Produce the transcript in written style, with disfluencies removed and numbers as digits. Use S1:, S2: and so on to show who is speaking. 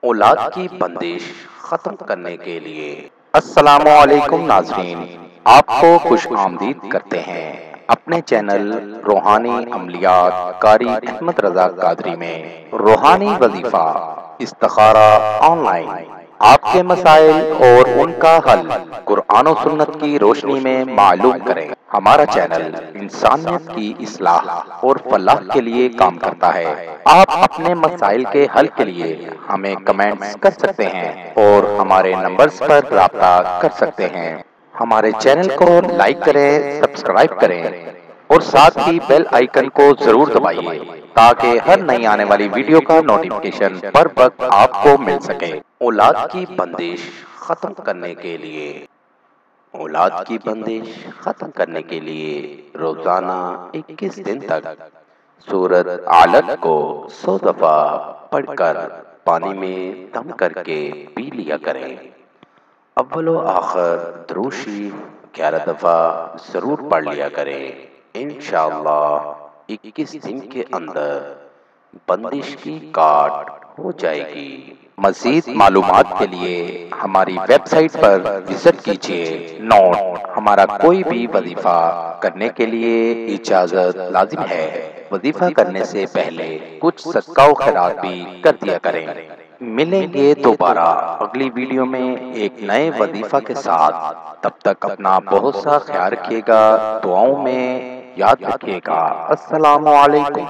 S1: اولاد کی بندش ختم کرنے کے لیے۔ السلام علیکم ناظرین، آپ کو خوش آمدید کرتے ہیں اپنے چینل روحانی عملیات قاری احمد رضا قادری میں۔ روحانی وظیفہ استخارہ آن لائن، آپ کے مسائل اور ان کا حل قرآن و سنت کی روشنی میں معلوم کریں۔ ہمارا چینل انسانیت کی اصلاح اور فلاح کے لیے کام کرتا ہے۔ آپ اپنے مسائل کے حل کے لیے ہمیں کمنٹس کر سکتے ہیں اور ہمارے نمبرز پر رابطہ کر سکتے ہیں۔ ہمارے چینل کو لائک کریں، سبسکرائب کریں اور ساتھ ہی بیل آئیکن کو ضرور دبائیے تاکہ ہر نئی آنے والی ویڈیو کا نوٹیفیکیشن بر وقت آپ کو مل سکے۔ اولاد کی بندش ختم کرنے کے لیے۔ اولاد کی بندش ختم کرنے کے لیے روزانہ 21 دن تک سورۃ علق کو 100 دفعہ پڑھ کر پانی میں دم کر کے پی لیا کریں۔ اول و آخر درود شریف 11 دفعہ ضرور پڑھ لیا کریں۔ انشاءاللہ 21 دن کے اندر بندش کی کاٹ ہو جائے گی۔ مزید معلومات کے لیے ہماری ویب سائٹ پر وزٹ کیجیے۔ نوٹ: ہمارا کوئی بھی وظیفہ کرنے کے لیے اجازت لازم ہے۔ وظیفہ کرنے سے پہلے کچھ صدقہ و خیرات بھی کر دیا کریں۔ ملیں گے دوبارہ اگلی ویڈیو میں ایک نئے وظیفہ کے ساتھ۔ تب تک اپنا بہت سا خیال رکھیے گا، دعاؤں میں یاد رکھیے گا۔ السلام علیکم۔